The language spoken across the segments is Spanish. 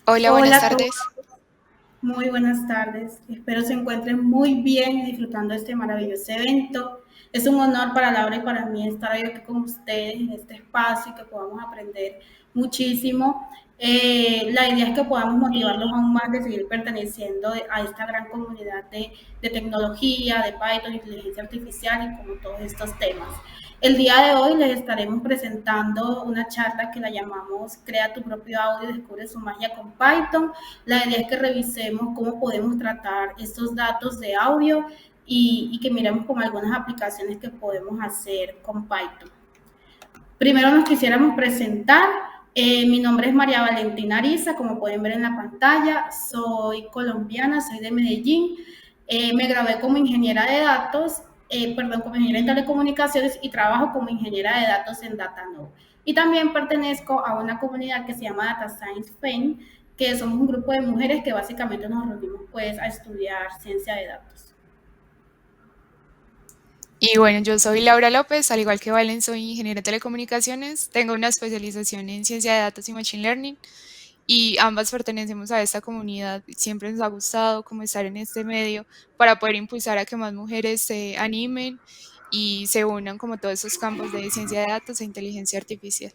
Hola, Hola buenas a todos, tardes. muy buenas tardes. Espero se encuentren muy bien y disfrutando de este maravilloso evento. Es un honor para Laura y para mí estar hoy aquí con ustedes en este espacio y que podamos aprender muchísimo. La idea es que podamos motivarlos aún más de seguir perteneciendo a esta gran comunidad de tecnología, de Python, inteligencia artificial y como todos estos temas. El día de hoy les estaremos presentando una charla que la llamamos Crea tu propio audio y descubre su magia con Python. La idea es que revisemos cómo podemos tratar estos datos de audio y que miremos como algunas aplicaciones que podemos hacer con Python. Primero nos quisiéramos presentar. Mi nombre es María Valentina Ariza, como pueden ver en la pantalla. Soy colombiana, soy de Medellín. Me gradué como ingeniera de datos, como ingeniera en telecomunicaciones y trabajo como ingeniera de datos en DataNow. Y también pertenezco a una comunidad que se llama Data Science Fame, que somos un grupo de mujeres que básicamente nos reunimos pues a estudiar ciencia de datos. Y bueno, yo soy Laura López, al igual que Valen, soy ingeniera de telecomunicaciones, tengo una especialización en ciencia de datos y machine learning y ambas pertenecemos a esta comunidad. Siempre nos ha gustado como estar en este medio para poder impulsar a que más mujeres se animen y se unan como todos esos campos de ciencia de datos e inteligencia artificial.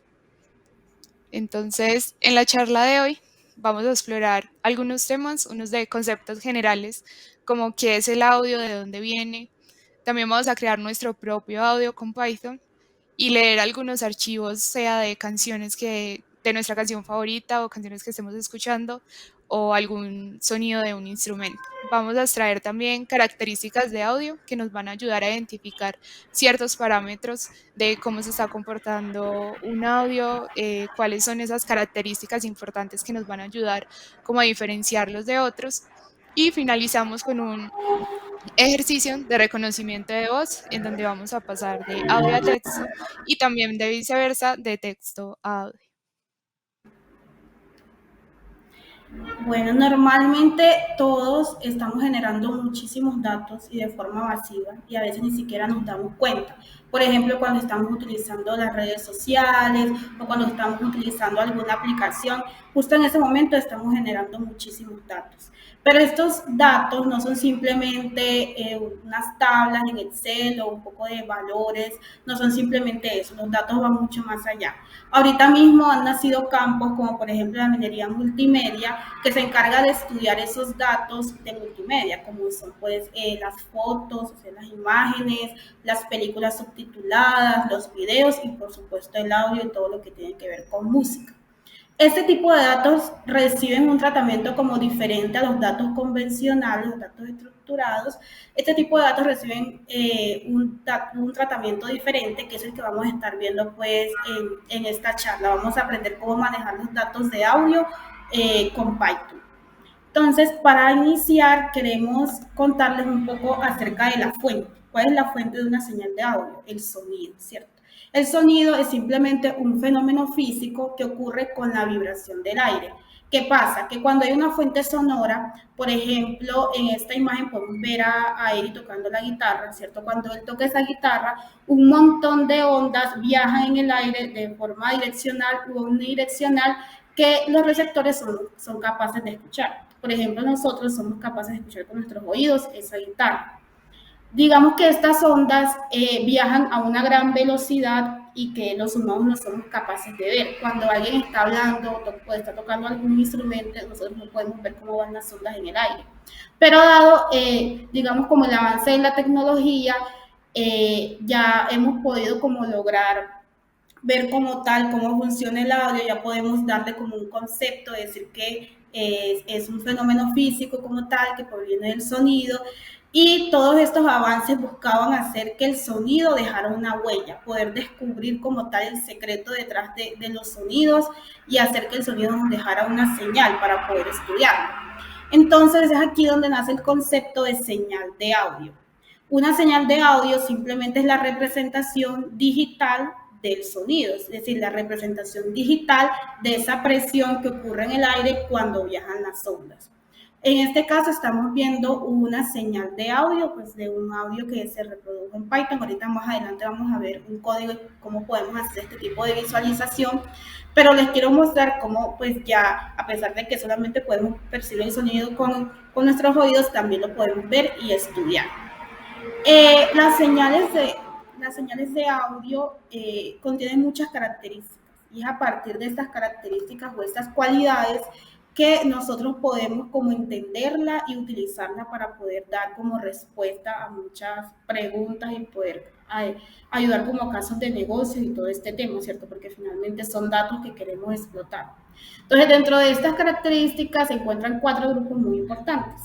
Entonces, en la charla de hoy vamos a explorar algunos temas, unos de conceptos generales, como qué es el audio, de dónde viene. También vamos a crear nuestro propio audio con Python y leer algunos archivos, sea de canciones de nuestra canción favorita o canciones que estemos escuchando o algún sonido de un instrumento. Vamos a extraer también características de audio que nos van a ayudar a identificar ciertos parámetros de cómo se está comportando un audio, cuáles son esas características importantes que nos van a ayudar como a diferenciarlos de otros. Y finalizamos con un ejercicio de reconocimiento de voz en donde vamos a pasar de audio a texto y también de viceversa de texto a audio. Bueno, normalmente todos estamos generando muchísimos datos y de forma masiva y a veces ni siquiera nos damos cuenta. Por ejemplo, cuando estamos utilizando las redes sociales o cuando estamos utilizando alguna aplicación, justo en ese momento estamos generando muchísimos datos. Pero estos datos no son simplemente unas tablas en Excel o un poco de valores, no son simplemente eso, los datos van mucho más allá. Ahorita mismo han nacido campos como por ejemplo la minería multimedia, que se encarga de estudiar esos datos de multimedia, como son pues las fotos, o sea, las imágenes, las películas subtituladas, los videos y por supuesto el audio y todo lo que tiene que ver con música. Este tipo de datos reciben un tratamiento como diferente a los datos convencionales, los datos estructurados. Este tipo de datos reciben un tratamiento diferente, que es el que vamos a estar viendo pues en esta charla. Vamos a aprender cómo manejar los datos de audio con Python. Entonces, para iniciar, queremos contarles un poco acerca de la fuente. ¿Cuál es la fuente de una señal de audio? El sonido, ¿cierto? El sonido es simplemente un fenómeno físico que ocurre con la vibración del aire. ¿Qué pasa? Que cuando hay una fuente sonora, por ejemplo, en esta imagen podemos ver a Eri tocando la guitarra, ¿cierto? Cuando él toca esa guitarra, un montón de ondas viajan en el aire de forma direccional u omnidireccional que los receptores son capaces de escuchar. Por ejemplo, nosotros somos capaces de escuchar con nuestros oídos esa guitarra. Digamos que estas ondas viajan a una gran velocidad y que los humanos no somos capaces de ver. Cuando alguien está hablando o está tocando algún instrumento, nosotros no podemos ver cómo van las ondas en el aire. Pero dado, digamos, como el avance de la tecnología, ya hemos podido como lograr ver como tal cómo funciona el audio, ya podemos darle como un concepto, decir que es un fenómeno físico como tal, que proviene del sonido, y todos estos avances buscaban hacer que el sonido dejara una huella, poder descubrir como tal el secreto detrás de los sonidos y hacer que el sonido nos dejara una señal para poder estudiarlo. Entonces es aquí donde nace el concepto de señal de audio. Una señal de audio simplemente es la representación digital del sonido, es decir, la representación digital de esa presión que ocurre en el aire cuando viajan las ondas. En este caso estamos viendo una señal de audio, pues de un audio que se reprodujo en Python. Ahorita más adelante vamos a ver un código y cómo podemos hacer este tipo de visualización, pero les quiero mostrar cómo pues ya, a pesar de que solamente podemos percibir el sonido con nuestros oídos, también lo podemos ver y estudiar. Las señales de audio contienen muchas características y es a partir de estas características o estas cualidades que nosotros podemos como entenderla y utilizarla para poder dar como respuesta a muchas preguntas y poder ayudar como casos de negocio y todo este tema, ¿cierto? Porque finalmente son datos que queremos explotar. Entonces, dentro de estas características se encuentran 4 grupos muy importantes.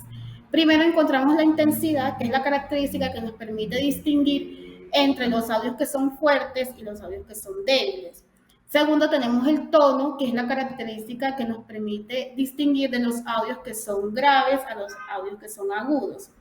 Primero encontramos la intensidad, que es la característica que nos permite distinguir entre los audios que son fuertes y los audios que son débiles. Segundo, tenemos el tono, que es la característica que nos permite distinguir de los audios que son graves a los audios que son agudos.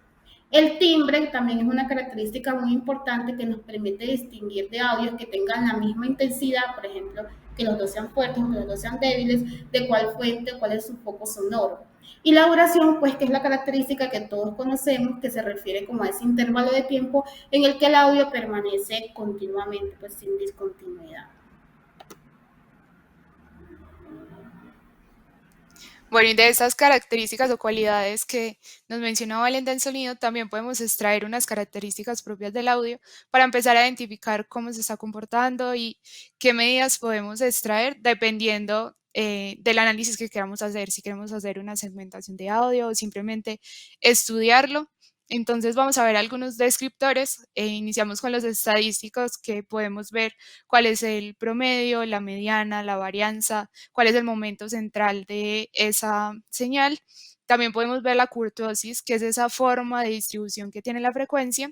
El timbre también es una característica muy importante que nos permite distinguir de audios que tengan la misma intensidad, por ejemplo, que los dos sean fuertes o que los dos sean débiles, de cuál fuente, cuál es su foco sonoro. Y la duración, pues, que es la característica que todos conocemos, que se refiere como a ese intervalo de tiempo en el que el audio permanece continuamente, pues, sin discontinuidad. Bueno, y de esas características o cualidades que nos mencionaba Valen del sonido, también podemos extraer unas características propias del audio para empezar a identificar cómo se está comportando y qué medidas podemos extraer dependiendo del análisis que queramos hacer, si queremos hacer una segmentación de audio o simplemente estudiarlo. Entonces vamos a ver algunos descriptores. Iniciamos con los estadísticos que podemos ver cuál es el promedio, la mediana, la varianza, cuál es el momento central de esa señal. También podemos ver la kurtosis, que es esa forma de distribución que tiene la frecuencia.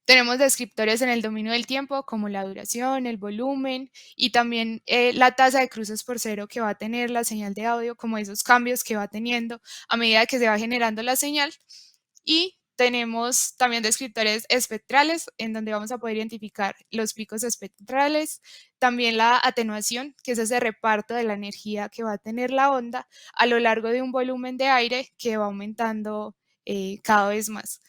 Tenemos descriptores en el dominio del tiempo, como la duración, el volumen y también la tasa de cruces por cero que va a tener la señal de audio, como esos cambios que va teniendo a medida que se va generando la señal. Y tenemos también descriptores espectrales, en donde vamos a poder identificar los picos espectrales, también la atenuación, que es ese reparto de la energía que va a tener la onda a lo largo de un volumen de aire que va aumentando cada vez más.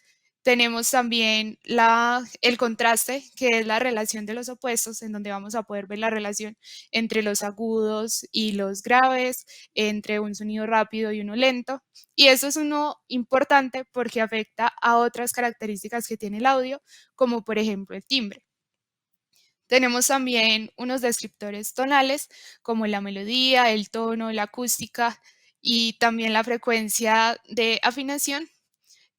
Tenemos también el contraste, que es la relación de los opuestos, en donde vamos a poder ver la relación entre los agudos y los graves, entre un sonido rápido y uno lento. Y eso es uno importante porque afecta a otras características que tiene el audio, como por ejemplo el timbre. Tenemos también unos descriptores tonales, como la melodía, el tono, la acústica y también la frecuencia de afinación,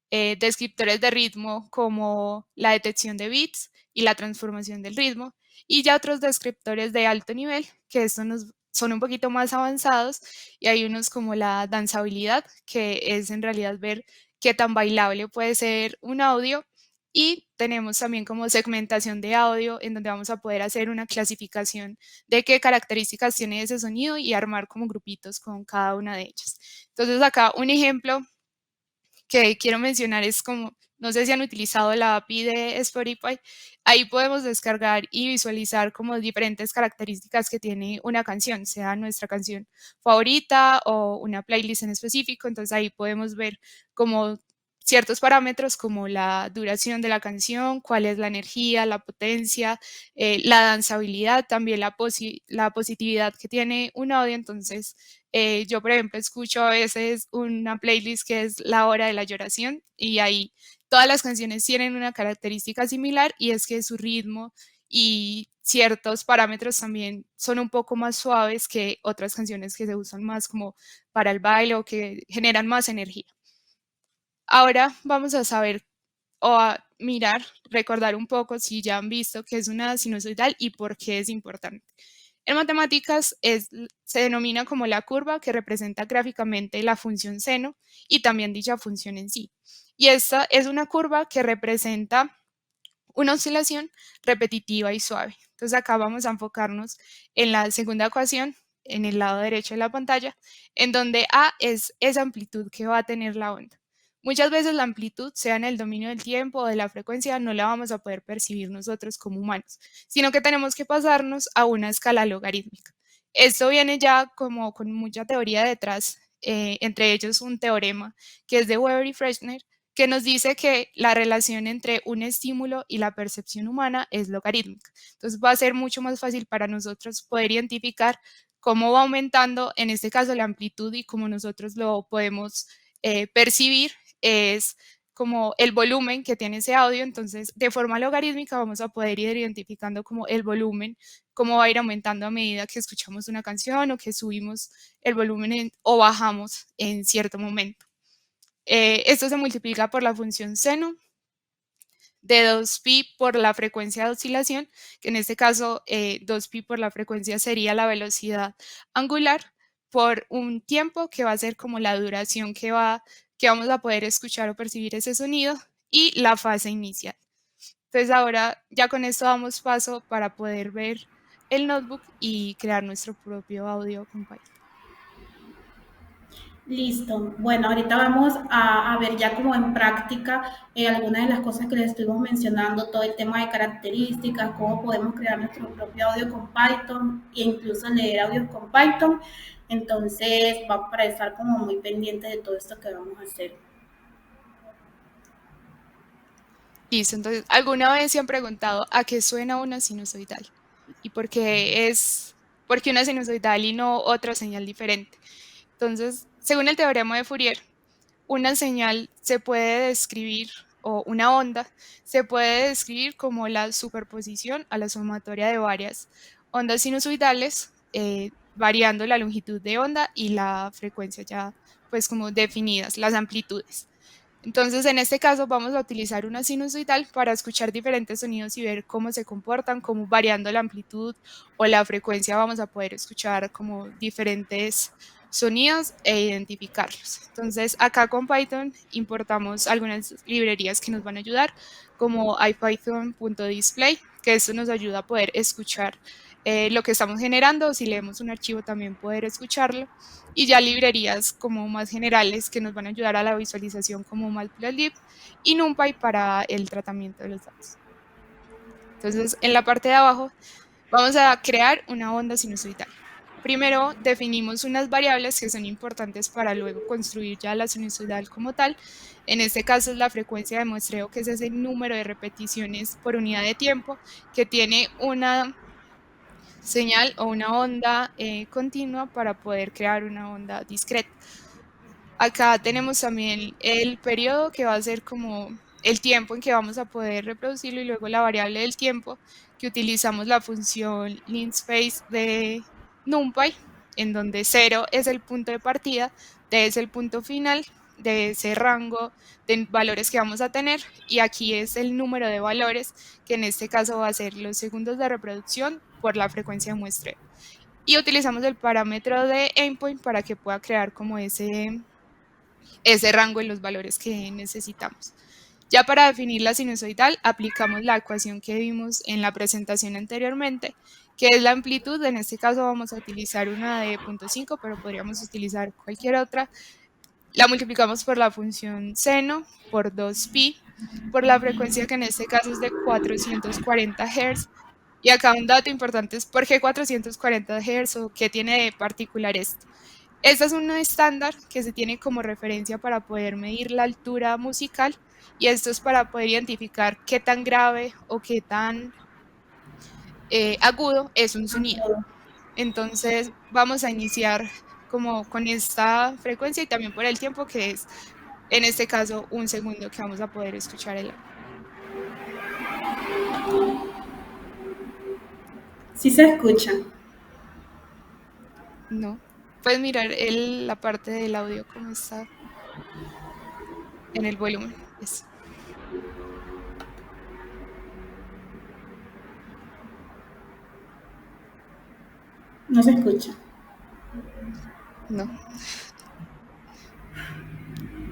descriptores de ritmo como la detección de bits y la transformación del ritmo, y ya otros descriptores de alto nivel, que estos son un poquito más avanzados, y hay unos como la danzabilidad, que es en realidad ver qué tan bailable puede ser un audio, y tenemos también como segmentación de audio, en donde vamos a poder hacer una clasificación de qué características tiene ese sonido y armar como grupitos con cada una de ellas. Entonces acá un ejemplo que quiero mencionar es como, no sé si han utilizado la API de Spotify, ahí podemos descargar y visualizar como diferentes características que tiene una canción, sea nuestra canción favorita o una playlist en específico, entonces ahí podemos ver como ciertos parámetros como la duración de la canción, cuál es la energía, la potencia, la danzabilidad, también la positividad que tiene un audio, entonces yo, por ejemplo, escucho a veces una playlist que es La Hora de la Lloración y ahí todas las canciones tienen una característica similar y es que su ritmo y ciertos parámetros también son un poco más suaves que otras canciones que se usan más como para el baile o que generan más energía. Ahora vamos a saber o a mirar, recordar un poco si ya han visto qué es una sinusoidal y por qué es importante. En matemáticas se denomina como la curva que representa gráficamente la función seno y también dicha función en sí. Y esta es una curva que representa una oscilación repetitiva y suave. Entonces acá vamos a enfocarnos en la segunda ecuación, en el lado derecho de la pantalla, en donde A es esa amplitud que va a tener la onda. Muchas veces la amplitud, sea en el dominio del tiempo o de la frecuencia, no la vamos a poder percibir nosotros como humanos, sino que tenemos que pasarnos a una escala logarítmica. Esto viene ya como con mucha teoría detrás entre ellos un teorema que es de Weber y Fechner, que nos dice que la relación entre un estímulo y la percepción humana es logarítmica. Entonces va a ser mucho más fácil para nosotros poder identificar cómo va aumentando, en este caso, la amplitud y cómo nosotros lo podemos percibir es como el volumen que tiene ese audio. Entonces, de forma logarítmica vamos a poder ir identificando como el volumen, cómo va a ir aumentando a medida que escuchamos una canción o que subimos el volumen o bajamos en cierto momento. Esto se multiplica por la función seno de 2pi por la frecuencia de oscilación, que en este caso 2pi por la frecuencia sería la velocidad angular, por un tiempo que va a ser como la duración que vamos a poder escuchar o percibir ese sonido, y la fase inicial. Entonces ahora ya con esto damos paso para poder ver el notebook y crear nuestro propio audio con Python. Listo. Bueno, ahorita vamos a ver ya como en práctica algunas de las cosas que les estuvimos mencionando, todo el tema de características, cómo podemos crear nuestro propio audio con Python e incluso leer audios con Python. Entonces, vamos para estar como muy pendientes de todo esto que vamos a hacer. Listo, entonces, ¿alguna vez se han preguntado a qué suena una sinusoidal? ¿Y por qué una sinusoidal y no otra señal diferente? Entonces, según el teorema de Fourier, una señal se puede describir, o una onda, se puede describir como la superposición a la sumatoria de varias ondas sinusoidales, variando la longitud de onda y la frecuencia ya, pues como definidas, las amplitudes. Entonces, en este caso vamos a utilizar una sinusoidal para escuchar diferentes sonidos y ver cómo se comportan, cómo variando la amplitud o la frecuencia vamos a poder escuchar como diferentes sonidos e identificarlos. Entonces, acá con Python importamos algunas librerías que nos van a ayudar, como ipython.display, que esto nos ayuda a poder escuchar lo que estamos generando, o si leemos un archivo también poder escucharlo, y ya librerías como más generales que nos van a ayudar a la visualización como Matplotlib y NumPy para el tratamiento de los datos. Entonces, en la parte de abajo vamos a crear una onda sinusoidal. Primero definimos unas variables que son importantes para luego construir ya la sinusoidal como tal. En este caso es la frecuencia de muestreo, que es ese número de repeticiones por unidad de tiempo que tiene una señal o una onda continua para poder crear una onda discreta. Acá tenemos también el periodo, que va a ser como el tiempo en que vamos a poder reproducirlo, y luego la variable del tiempo, que utilizamos la función linspace de NumPy, en donde 0 es el punto de partida, d es el punto final de ese rango de valores que vamos a tener, y aquí es el número de valores, que en este caso va a ser los segundos de reproducción por la frecuencia de muestreo. Y utilizamos el parámetro de endpoint para que pueda crear como ese rango en los valores que necesitamos. Ya para definir la sinusoidal, aplicamos la ecuación que vimos en la presentación anteriormente, que es la amplitud. En este caso vamos a utilizar una de 0.5, pero podríamos utilizar cualquier otra. La multiplicamos por la función seno, por 2pi, por la frecuencia, que en este caso es de 440 Hz. Y acá un dato importante es por qué 440 Hz o qué tiene de particular esto. Esta es una estándar que se tiene como referencia para poder medir la altura musical, y esto es para poder identificar qué tan grave o qué tan agudo es un sonido. Entonces vamos a iniciar como con esta frecuencia y también por el tiempo, que es en este caso 1 segundo que vamos a poder escuchar el audio. ¿Sí se escucha? No. Puedes mirar la parte del audio cómo está en el volumen. Eso. No se escucha. No.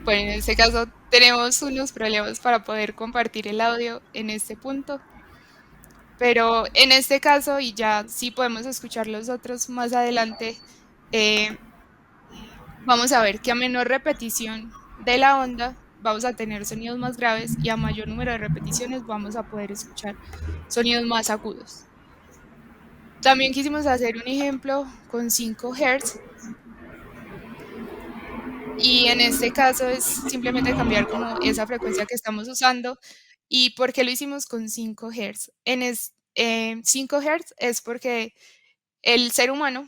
Bueno, en este caso tenemos unos problemas para poder compartir el audio en este punto, pero en este caso, y ya sí podemos escuchar los otros más adelante, vamos a ver que a menor repetición de la onda vamos a tener sonidos más graves, y a mayor número de repeticiones vamos a poder escuchar sonidos más agudos. También quisimos hacer un ejemplo con 5 Hz, Y en este caso es simplemente cambiar como esa frecuencia que estamos usando. ¿Y por qué lo hicimos con 5 Hz? 5 Hz es porque el ser humano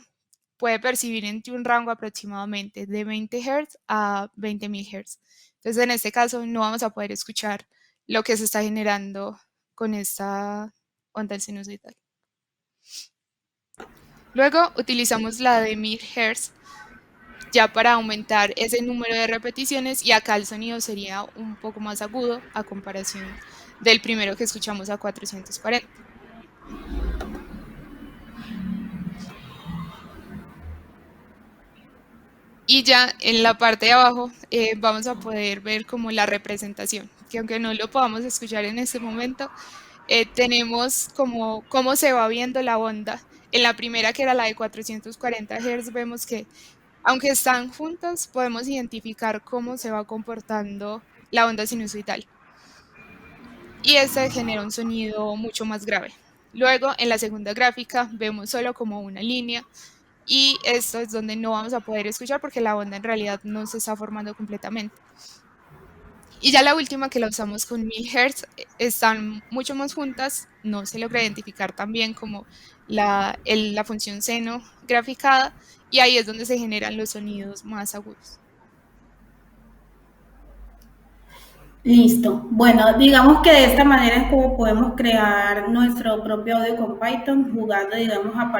puede percibir entre un rango aproximadamente de 20 Hz a 20.000 Hz. Entonces, en este caso, no vamos a poder escuchar lo que se está generando con esta onda sinusoidal. Luego utilizamos la de 1000 Hz ya para aumentar ese número de repeticiones y acá el sonido sería un poco más agudo a comparación del primero que escuchamos a 440. Y ya en la parte de abajo vamos a poder ver como la representación, que aunque no lo podamos escuchar en este momento, tenemos como cómo se va viendo la onda. En la primera, que era la de 440 Hz, vemos que aunque están juntas, podemos identificar cómo se va comportando la onda sinusoidal. Y este genera un sonido mucho más grave. Luego, en la segunda gráfica, vemos solo como una línea y esto es donde no vamos a poder escuchar porque la onda en realidad no se está formando completamente. Y ya la última, que la usamos con 1000 Hz, están mucho más juntas, no se logra identificar tan bien como la función seno graficada y ahí es donde se generan los sonidos más agudos. Listo. Bueno, digamos que de esta manera es como podemos crear nuestro propio audio con Python, jugando, digamos, a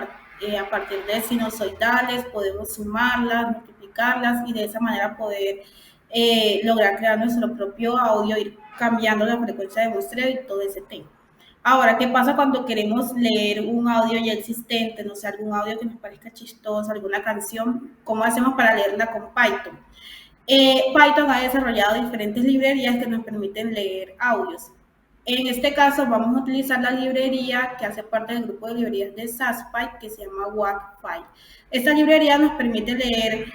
partir de sinusoidales, podemos sumarlas, multiplicarlas y de esa manera poder lograr crear nuestro propio audio, ir cambiando la frecuencia de muestreo y todo ese tema. Ahora, ¿qué pasa cuando queremos leer un audio ya existente? No sé, algún audio que nos parezca chistoso, alguna canción. ¿Cómo hacemos para leerla con Python? Python ha desarrollado diferentes librerías que nos permiten leer audios. En este caso vamos a utilizar la librería que hace parte del grupo de librerías de SassPy que se llama WAVFile. Esta librería nos permite leer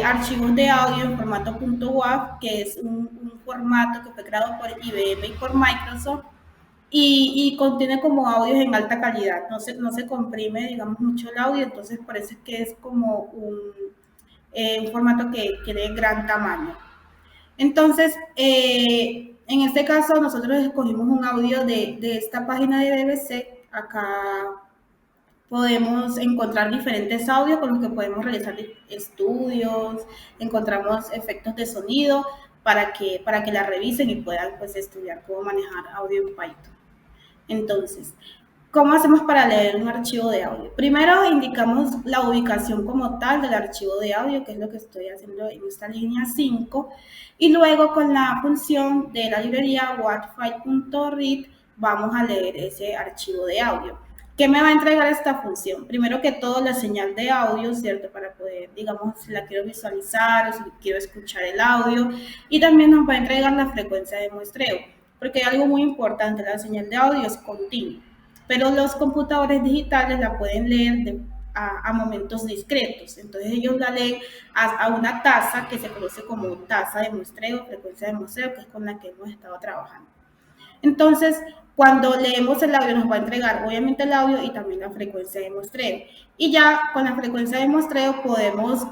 archivos de audio en formato .wav, que es un formato que fue creado por IBM y por Microsoft y contiene como audios en alta calidad. No se comprime, digamos, mucho el audio, entonces por eso es que es como un formato que de gran tamaño. Entonces, en este caso, nosotros escogimos un audio de esta página de BBC. Acá podemos encontrar diferentes audios con los que podemos realizar estudios, encontramos efectos de sonido para que la revisen y puedan pues, estudiar cómo manejar audio en Python. Entonces, ¿cómo hacemos para leer un archivo de audio? Primero indicamos la ubicación como tal del archivo de audio, que es lo que estoy haciendo en esta línea 5, y luego con la función de la librería whatfile.read vamos a leer ese archivo de audio. ¿Qué me va a entregar esta función? Primero que todo, la señal de audio, ¿cierto? Para poder, digamos, si la quiero visualizar o si quiero escuchar el audio. Y también nos va a entregar la frecuencia de muestreo, porque hay algo muy importante, la señal de audio es continua, pero los computadores digitales la pueden leer a momentos discretos. Entonces ellos la leen a una tasa que se conoce como tasa de muestreo, frecuencia de muestreo, que es con la que hemos estado trabajando. Entonces, cuando leemos el audio nos va a entregar obviamente el audio y también la frecuencia de muestreo. Y ya con la frecuencia de muestreo podemos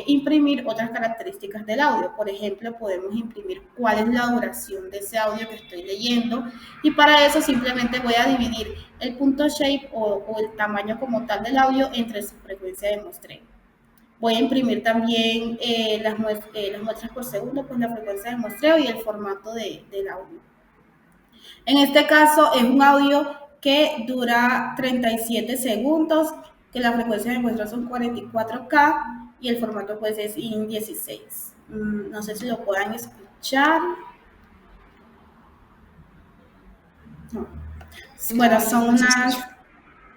imprimir otras características del audio. Por ejemplo, podemos imprimir cuál es la duración de ese audio que estoy leyendo. Y para eso simplemente voy a dividir el punto shape o el tamaño como tal del audio entre su frecuencia de muestreo. Voy a imprimir también las muestras por segundo, pues la frecuencia de muestreo y el formato del audio. En este caso es un audio que dura 37 segundos, que la frecuencia de muestra son 44K y el formato pues es IN16. No sé si lo puedan escuchar. No. Bueno, No, son no se unas escucha.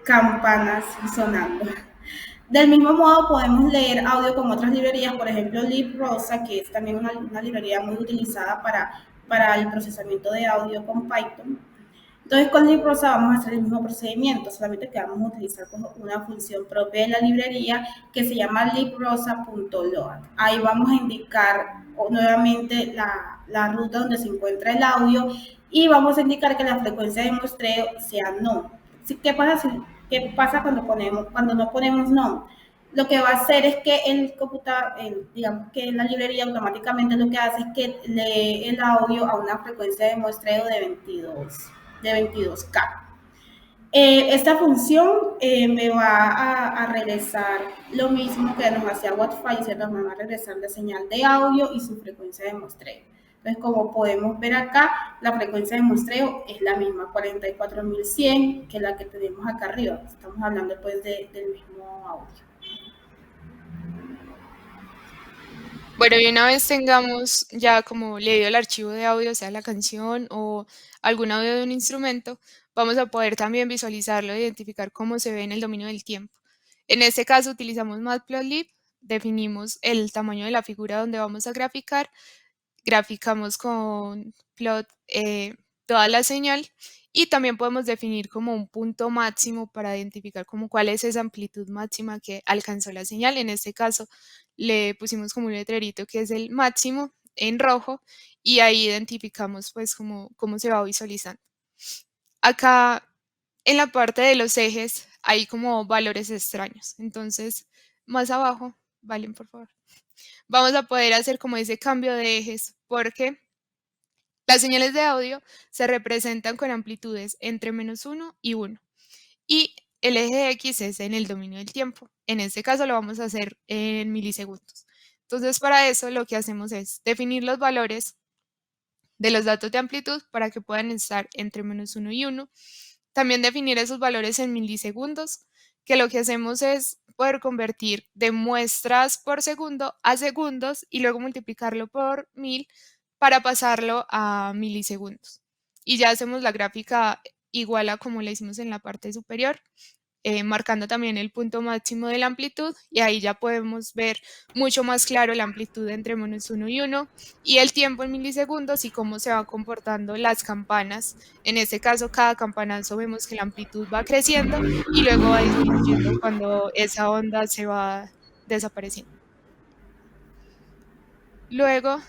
campanas sonando. Del mismo modo podemos leer audio con otras librerías, por ejemplo librosa, que es también una librería muy utilizada para el procesamiento de audio con Python. Entonces con librosa vamos a hacer el mismo procedimiento, solamente que vamos a utilizar como una función propia de la librería que se llama librosa.load. Ahí vamos a indicar nuevamente la ruta donde se encuentra el audio y vamos a indicar que la frecuencia de muestreo sea no. ¿Qué pasa cuando no ponemos no? lo que va a hacer es que el computador, digamos que la librería automáticamente lo que hace es que lee el audio a una frecuencia de muestreo de 22K. Esta función me va a regresar lo mismo que nos hacía Wi-Fi, ¿cierto? Me va a regresar la señal de audio y su frecuencia de muestreo. Entonces, como podemos ver acá, la frecuencia de muestreo es la misma, 44.100, que la que tenemos acá arriba. Estamos hablando pues del mismo audio. Bueno, y una vez tengamos ya como leído el archivo de audio, sea la canción o algún audio de un instrumento, vamos a poder también visualizarlo e identificar cómo se ve en el dominio del tiempo. En este caso utilizamos Matplotlib, definimos el tamaño de la figura donde vamos a graficar, graficamos con plot toda la señal y también podemos definir como un punto máximo para identificar como cuál es esa amplitud máxima que alcanzó la señal. En este caso le pusimos como un letrerito que es el máximo en rojo y ahí identificamos pues como cómo se va visualizando. Acá en la parte de los ejes hay como valores extraños. Entonces, más abajo, Valen, por favor, vamos a poder hacer como ese cambio de ejes porque las señales de audio se representan con amplitudes entre -1 y 1 y el eje X es en el dominio del tiempo. En este caso lo vamos a hacer en milisegundos. Entonces, para eso lo que hacemos es definir los valores de los datos de amplitud para que puedan estar entre -1 y 1. También definir esos valores en milisegundos, que lo que hacemos es poder convertir de muestras por segundo a segundos y luego multiplicarlo por 1000 para pasarlo a milisegundos. Y ya hacemos la gráfica igual a como la hicimos en la parte superior, marcando también el punto máximo de la amplitud y ahí ya podemos ver mucho más claro la amplitud entre -1 y 1 y el tiempo en milisegundos y cómo se van comportando las campanas. En este caso, cada campanazo vemos que la amplitud va creciendo y luego va disminuyendo cuando esa onda se va desapareciendo. Luego,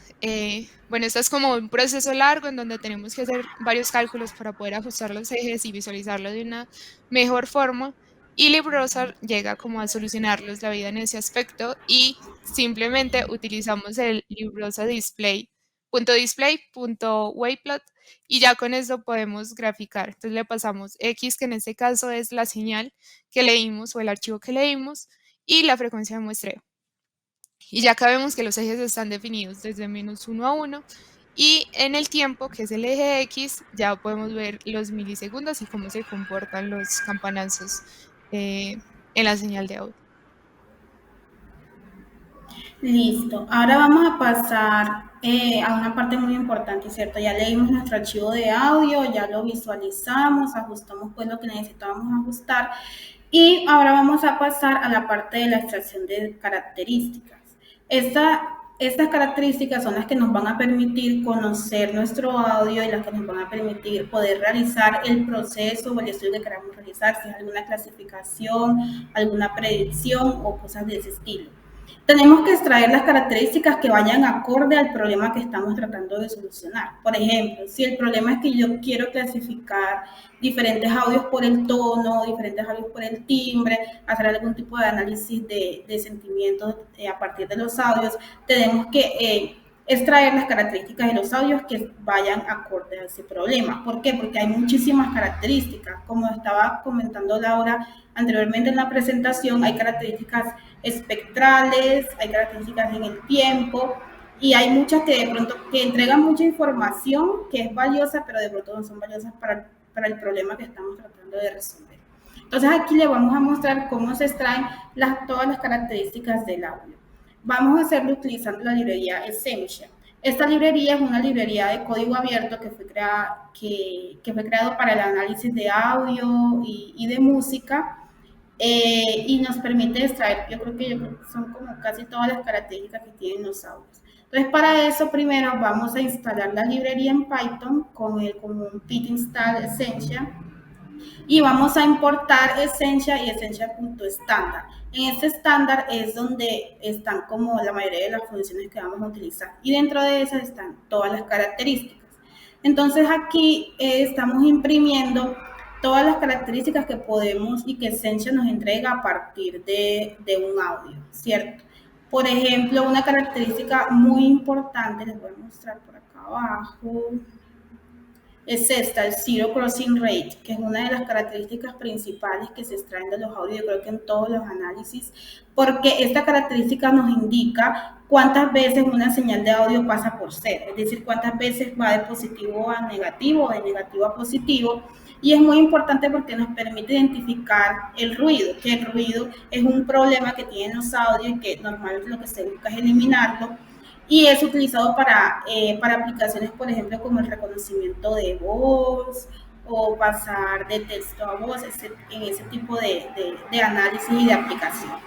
bueno, esto es como un proceso largo en donde tenemos que hacer varios cálculos para poder ajustar los ejes y visualizarlo de una mejor forma. Y LibRosa llega como a solucionarlos la vida en ese aspecto y simplemente utilizamos el LibRosa Display, .display.wayplot y ya con eso podemos graficar. Entonces le pasamos X, que en este caso es la señal que leímos o el archivo que leímos, y la frecuencia de muestreo. Y ya acá vemos que los ejes están definidos desde -1 a 1 y en el tiempo, que es el eje X, ya podemos ver los milisegundos y cómo se comportan los campanazos en la señal de audio. Listo. Ahora vamos a pasar a una parte muy importante, ¿cierto? Ya leímos nuestro archivo de audio, ya lo visualizamos, ajustamos pues lo que necesitábamos ajustar y ahora vamos a pasar a la parte de la extracción de características. Estas características son las que nos van a permitir conocer nuestro audio y las que nos van a permitir poder realizar el proceso o el estudio que queramos realizar, si es alguna clasificación, alguna predicción o cosas de ese estilo. Tenemos que extraer las características que vayan acorde al problema que estamos tratando de solucionar. Por ejemplo, si el problema es que yo quiero clasificar diferentes audios por el tono, diferentes audios por el timbre, hacer algún tipo de análisis de sentimientos a partir de los audios, tenemos que extraer las características de los audios que vayan acorde a ese problema. ¿Por qué? Porque hay muchísimas características. Como estaba comentando Laura anteriormente en la presentación, hay características espectrales, hay características en el tiempo y hay muchas que de pronto que entregan mucha información que es valiosa, pero de pronto no son valiosas para el problema que estamos tratando de resolver. Entonces aquí le vamos a mostrar cómo se extraen todas las características del audio. Vamos a hacerlo utilizando la librería Essentia. Esta librería es una librería de código abierto que fue creado para el análisis de audio y de música y nos permite extraer, yo creo que son como casi todas las características que tienen los audios. Entonces, para eso primero vamos a instalar la librería en Python con el común pit install Essentia y vamos a importar Essentia y Essentia.estándar. En este estándar es donde están como la mayoría de las funciones que vamos a utilizar y dentro de esas están todas las características. Entonces aquí estamos imprimiendo todas las características que podemos y que Essentia nos entrega a partir de un audio, ¿cierto? Por ejemplo, una característica muy importante, les voy a mostrar por acá abajo, es esta, el Zero Crossing Rate, que es una de las características principales que se extraen de los audios, yo creo que en todos los análisis, porque esta característica nos indica cuántas veces una señal de audio pasa por cero, es decir, cuántas veces va de positivo a negativo o de negativo a positivo, y es muy importante porque nos permite identificar el ruido, que el ruido es un problema que tienen los audios y que normalmente lo que se busca es eliminarlo, y es utilizado para aplicaciones, por ejemplo, como el reconocimiento de voz o pasar de texto a voz, en ese tipo de análisis y de aplicaciones.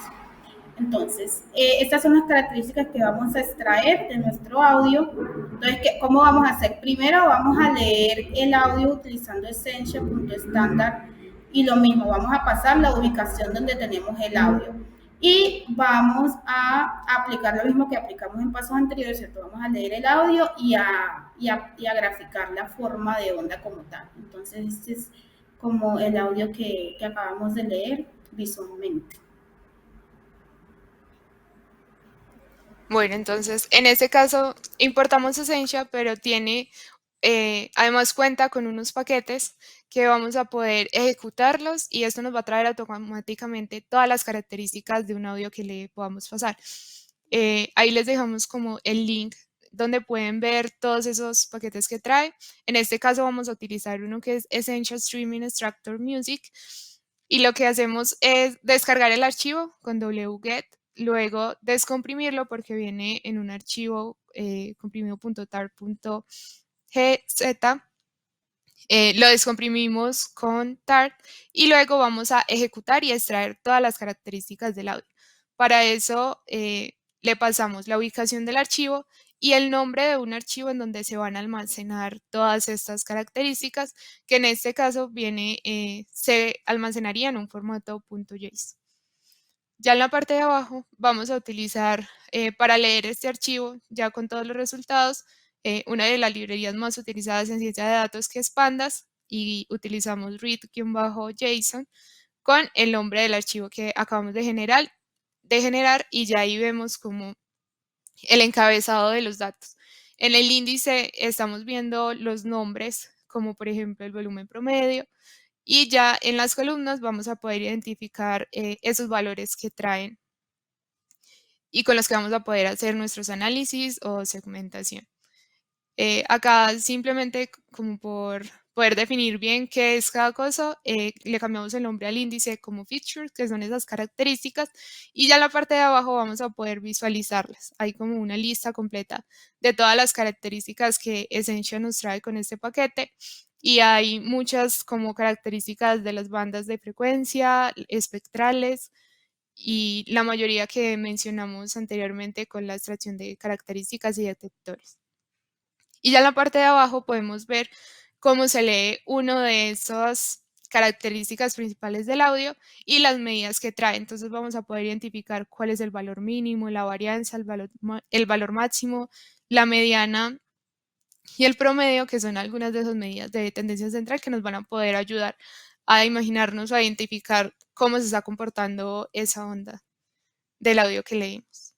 Entonces, estas son las características que vamos a extraer de nuestro audio. Entonces, ¿cómo vamos a hacer? Primero vamos a leer el audio utilizando Essentia.standard y lo mismo, vamos a pasar la ubicación donde tenemos el audio. Y vamos a aplicar lo mismo que aplicamos en pasos anteriores, ¿cierto? Vamos a leer el audio y a graficar la forma de onda como tal. Entonces, este es como el audio que acabamos de leer visualmente. Bueno, entonces en este caso importamos Essentia, pero además cuenta con unos paquetes que vamos a poder ejecutarlos y esto nos va a traer automáticamente todas las características de un audio que le podamos pasar. Ahí les dejamos como el link donde pueden ver todos esos paquetes que trae. En este caso vamos a utilizar uno que es Essential Streaming Extractor Music y lo que hacemos es descargar el archivo con wget, luego descomprimirlo porque viene en un archivo comprimido.tar.gz. Lo descomprimimos con tar y luego vamos a ejecutar y extraer todas las características del audio. Para eso le pasamos la ubicación del archivo y el nombre de un archivo en donde se van a almacenar todas estas características, que en este caso se almacenaría en un formato .js. Ya en la parte de abajo vamos a utilizar para leer este archivo, ya con todos los resultados, una de las librerías más utilizadas en ciencia de datos, que es Pandas, y utilizamos read-json con el nombre del archivo que acabamos de generar y ya ahí vemos como el encabezado de los datos. En el índice estamos viendo los nombres, como por ejemplo el volumen promedio, y ya en las columnas vamos a poder identificar esos valores que traen y con los que vamos a poder hacer nuestros análisis o segmentación. Acá simplemente como por poder definir bien qué es cada cosa, le cambiamos el nombre al índice como features, que son esas características, y ya en la parte de abajo vamos a poder visualizarlas. Hay como una lista completa de todas las características que Essentia nos trae con este paquete, y hay muchas como características de las bandas de frecuencia, espectrales, y la mayoría que mencionamos anteriormente con la extracción de características y detectores. Y ya en la parte de abajo podemos ver cómo se lee uno de esas características principales del audio y las medidas que trae. Entonces vamos a poder identificar cuál es el valor mínimo, la varianza, el valor máximo, la mediana y el promedio, que son algunas de esas medidas de tendencia central que nos van a poder ayudar a imaginarnos o a identificar cómo se está comportando esa onda del audio que leímos.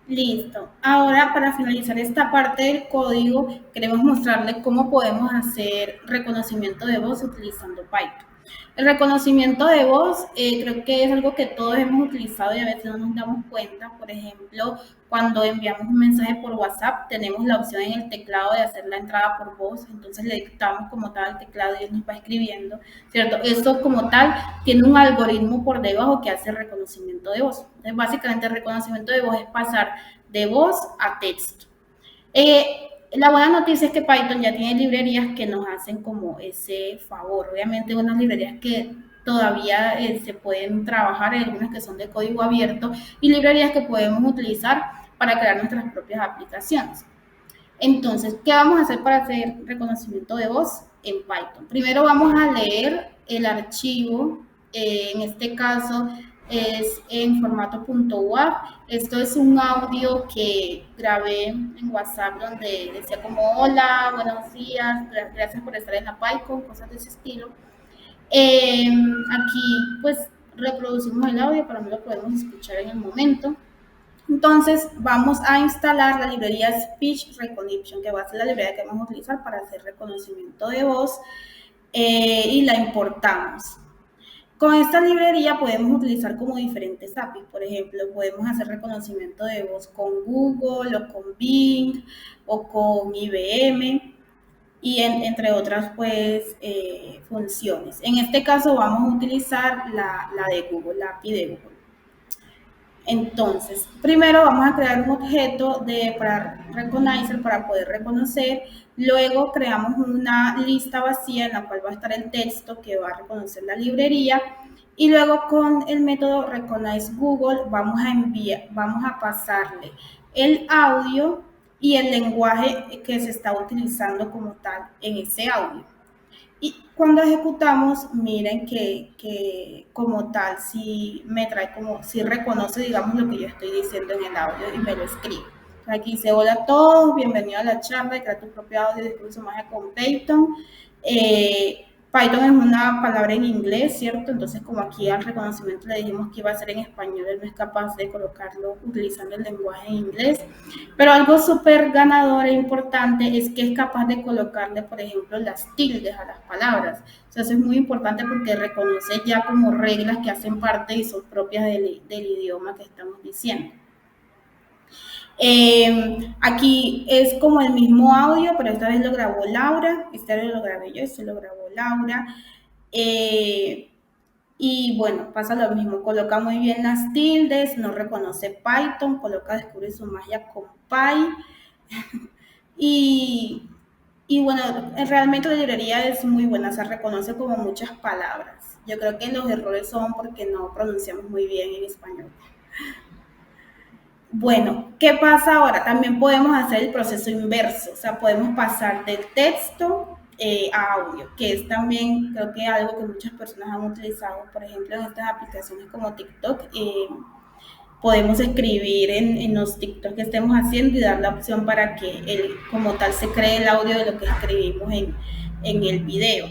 Listo. Ahora, para finalizar esta parte del código, queremos mostrarles cómo podemos hacer reconocimiento de voz utilizando Python. El reconocimiento de voz creo que es algo que todos hemos utilizado y a veces no nos damos cuenta. Por ejemplo, cuando enviamos un mensaje por WhatsApp, tenemos la opción en el teclado de hacer la entrada por voz. Entonces le dictamos como tal al teclado y él nos va escribiendo, ¿cierto? Esto como tal tiene un algoritmo por debajo que hace el reconocimiento de voz. Entonces, básicamente el reconocimiento de voz es pasar de voz a texto. La buena noticia es que Python ya tiene librerías que nos hacen como ese favor. Obviamente unas librerías que todavía se pueden trabajar, hay algunas que son de código abierto y librerías que podemos utilizar para crear nuestras propias aplicaciones. Entonces, ¿qué vamos a hacer para hacer reconocimiento de voz en Python? Primero vamos a leer el archivo, en este caso es en formato .wav. Esto es un audio que grabé en WhatsApp donde decía como hola, buenos días, gracias por estar en la PyCon, cosas de ese estilo. Aquí pues reproducimos el audio, pero no lo podemos escuchar en el momento. Entonces vamos a instalar la librería Speech Recognition, que va a ser la librería que vamos a utilizar para hacer reconocimiento de voz, y la importamos. Con esta librería podemos utilizar como diferentes APIs. Por ejemplo, podemos hacer reconocimiento de voz con Google o con Bing o con IBM y entre otras pues funciones. En este caso vamos a utilizar la de Google, la API de Google. Entonces, primero vamos a crear un objeto para Recognizer para poder reconocer. Luego creamos una lista vacía en la cual va a estar el texto que va a reconocer la librería. Y luego con el método Recognize Google vamos a pasarle el audio y el lenguaje que se está utilizando como tal en ese audio. Y cuando ejecutamos, miren que como tal, si me trae como, si reconoce, digamos, lo que yo estoy diciendo en el audio y me lo escribe. Aquí dice, hola a todos, bienvenido a la charla, crea tu propio audio de curso magia con Python. Python es una palabra en inglés, ¿cierto? Entonces, como aquí al reconocimiento le dijimos que iba a ser en español, él no es capaz de colocarlo utilizando el lenguaje en inglés. Pero algo súper ganador e importante es que es capaz de colocarle, por ejemplo, las tildes a las palabras. O sea, eso es muy importante porque reconoce ya como reglas que hacen parte y son propias del idioma que estamos diciendo. Aquí es como el mismo audio, pero esta vez lo grabó Laura, este audio lo grabé yo, este lo grabó Laura. Y bueno, pasa lo mismo, coloca muy bien las tildes, no reconoce Python, coloca Descubre su magia con Py. Y, y bueno, realmente la librería es muy buena, se reconoce como muchas palabras. Yo creo que los errores son porque no pronunciamos muy bien en español. Bueno, ¿qué pasa ahora? También podemos hacer el proceso inverso, o sea, podemos pasar del texto a audio, que es también creo que algo que muchas personas han utilizado, por ejemplo, en estas aplicaciones como TikTok. Podemos escribir en los TikTok que estemos haciendo y dar la opción para que como tal se cree el audio de lo que escribimos en el video.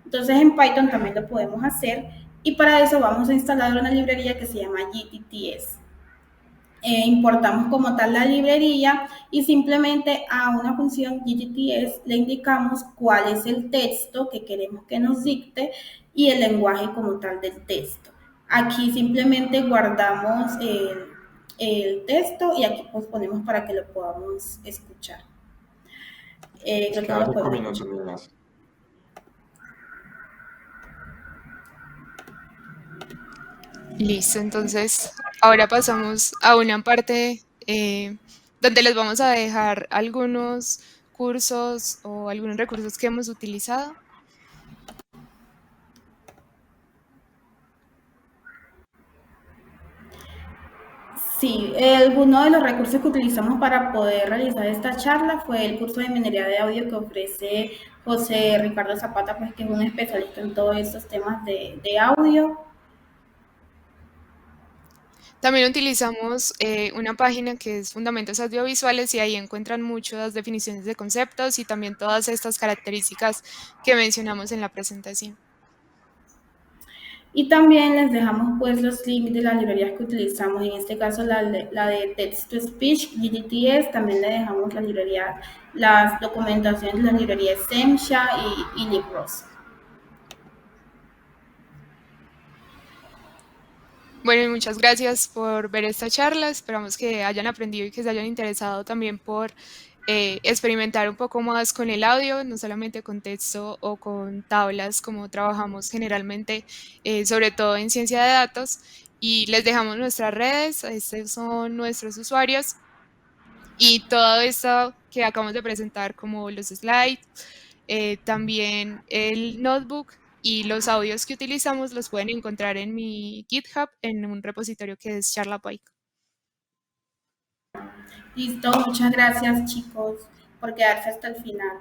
Entonces en Python también lo podemos hacer y para eso vamos a instalar una librería que se llama GTTS. Importamos como tal la librería y simplemente a una función GTTS le indicamos cuál es el texto que queremos que nos dicte y el lenguaje como tal del texto. Aquí simplemente guardamos el texto y aquí pues ponemos para que lo podamos escuchar. Nos Creo que no quedan lo 5 podemos minutos, escuchar. niñas. Listo, entonces ahora pasamos a una parte donde les vamos a dejar algunos cursos o algunos recursos que hemos utilizado. Sí, uno de los recursos que utilizamos para poder realizar esta charla fue el curso de minería de audio que ofrece José Ricardo Zapata, pues que es un especialista en todos estos temas de audio. También utilizamos una página que es Fundamentos Audiovisuales y ahí encuentran muchas definiciones de conceptos y también todas estas características que mencionamos en la presentación. Y también les dejamos pues los links de las librerías que utilizamos, en este caso la de Text to Speech, GTTS, también le dejamos la librería, las documentaciones de las librerías SEMSHA y LibRosa. Bueno, y muchas gracias por ver esta charla. Esperamos que hayan aprendido y que se hayan interesado también por experimentar un poco más con el audio, no solamente con texto o con tablas como trabajamos generalmente, sobre todo en ciencia de datos. Y les dejamos nuestras redes, estos son nuestros usuarios y todo esto que acabamos de presentar como los slides, también el notebook y los audios que utilizamos los pueden encontrar en mi GitHub en un repositorio que es CharlaPy. Listo, muchas gracias chicos por quedarse hasta el final.